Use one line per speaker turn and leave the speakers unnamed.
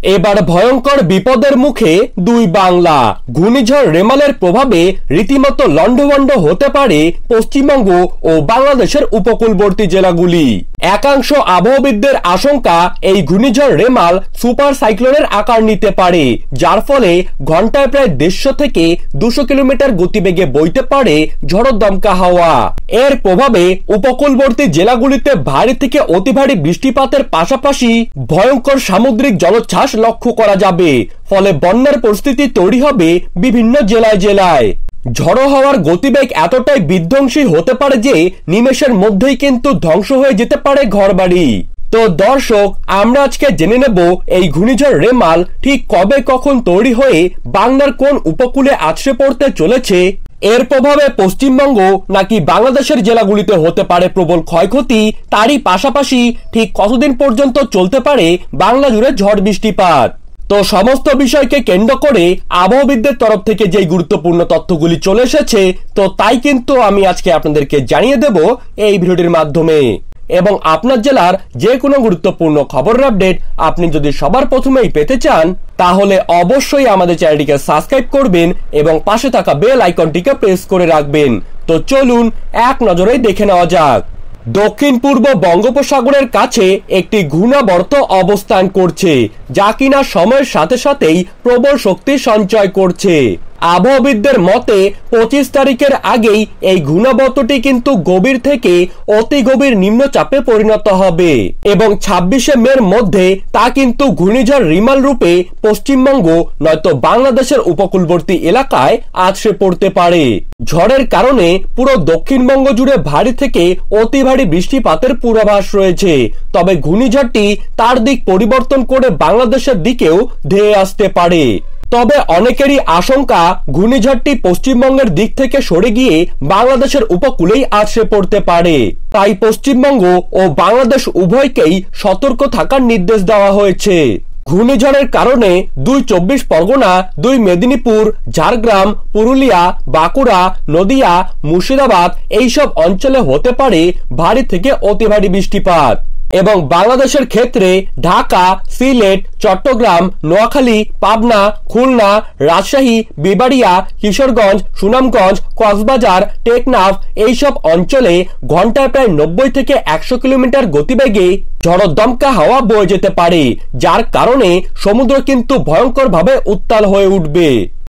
এবার ভয়ঙ্কর বিপদের মুখে দুই বাংলা। ঘূর্ণিঝড় রেমালের প্রভাবে রীতিমতো লন্ডভন্ড হতে পারে পশ্চিমবঙ্গ ও বাংলাদেশের উপকূলবর্তী জেলাগুলি। একাংশ আবহবিদদের আশঙ্কা, এই ঘূর্ণিঝড় রেমাল সুপার সাইক্লোনের আকার নিতে পারে, যার ফলে ঘন্টায় প্রায় 150 থেকে 200 কিলোমিটার গতিবেগে বইতে পারে ঝড়ো দমকা হাওয়া। এর প্রভাবে উপকূলবর্তী জেলাগুলিতে ভারী থেকে অতি ভারী বৃষ্টিপাতের পাশাপাশি ভয়ঙ্কর সামুদ্রিক জলোচ্ছ্বাস লক্ষ্য করা যাবে, ফলে বন্যার পরিস্থিতি তৈরি হবে বিভিন্ন জেলায় জেলায়। ঝড়ো হওয়ার গতিবেগ এতটাই বিধ্বংসী হতে পারে যে নিমেষের মধ্যেই কিন্তু ধ্বংস হয়ে যেতে পারে ঘরবাড়ি। তো দর্শক, আমরা আজকে জেনে নেব এই ঘূর্ণিঝড় রেমাল ঠিক কবে কখন তৈরি হয়ে বাংলার কোন উপকূলে আছড়ে পড়তে চলেছে, এর প্রভাবে পশ্চিমবঙ্গ নাকি বাংলাদেশের জেলাগুলিতে হতে পারে প্রবল ক্ষয়ক্ষতি, তারই পাশাপাশি ঠিক কতদিন পর্যন্ত চলতে পারে বাংলা জুড়ে ঝড় বৃষ্টিপাত। তো সমস্ত বিষয়কে কেন্দ্র করে আবহবিদদের তরফ থেকে যে গুরুত্বপূর্ণ তথ্যগুলি চলে এসেছে, তো তাই কিন্তু আমি আজকে আপনাদেরকে জানিয়ে দেব এই ভিডিওটির মাধ্যমে। এবং আপনার জেলার যে কোনো গুরুত্বপূর্ণ খবরের আপডেট আপনি যদি সবার প্রথমেই পেতে চান, তাহলে অবশ্যই আমাদের চ্যানেলটিকে সাবস্ক্রাইব করবেন এবং পাশে থাকা বেল আইকনটিকে প্রেস করে রাখবেন। তো চলুন এক নজরেই দেখে নেওয়া যাক। দক্ষিণ পূর্ব বঙ্গোপসাগরের কাছে একটি ঘূর্ণাবর্ত অবস্থান করছে, যা কিনা সময়ের সাথে সাথেই প্রবল শক্তি সঞ্চয় করছে। আবহবিদদের মতে 25 তারিখের আগেই এই ঘূর্ণাবর্তটি কিন্তু গভীর থেকে অতি গভীর নিম্নচাপে পরিণত হবে এবং 26শে মের মধ্যে তা কিন্তু ঘূর্ণিঝড় রিমাল রূপে পশ্চিমবঙ্গ নয়তো বাংলাদেশের উপকূলবর্তী এলাকায় আছড়ে পড়তে পারে। ঝড়ের কারণে পুরো দক্ষিণবঙ্গ জুড়ে ভারী থেকে অতি ভারী বৃষ্টিপাতের পূর্বাভাস রয়েছে, তবে ঘূর্ণিঝড়টি তার দিক পরিবর্তন করে বাংলাদেশের দিকেও ধেয়ে আসতে পারে। তবে অনেকেরই আশঙ্কা, ঘূর্ণিঝড়টি পশ্চিমবঙ্গের দিক থেকে সরে গিয়ে বাংলাদেশের উপকূলেই আছড়ে পড়তে পারে। তাই পশ্চিমবঙ্গ ও বাংলাদেশ উভয়কেই সতর্ক থাকার নির্দেশ দেওয়া হয়েছে। ঘূর্ণিঝড়ের কারণে 2 24 পরগনা, 2 মেদিনীপুর, ঝাড়গ্রাম, পুরুলিয়া, বাঁকুড়া, নদিয়া, মুর্শিদাবাদ এইসব অঞ্চলে হতে পারে ভারী থেকে অতি ভারী বৃষ্টিপাত। এবং বাংলাদেশের ক্ষেত্রে ঢাকা, সিলেট, চট্টগ্রাম, নোয়াখালী, পাবনা, খুলনা, রাজশাহী, বিবাড়িয়া, কিশোরগঞ্জ, সুনামগঞ্জ, কক্সবাজার, টেকনাফ এইসব অঞ্চলে ঘন্টায় প্রায় 90 থেকে 100 কিলোমিটার গতিবেগে ঝড়ো দমকা হাওয়া বয়ে যেতে পারে, যার কারণে সমুদ্র কিন্তু ভয়ঙ্করভাবে উত্তাল হয়ে উঠবে।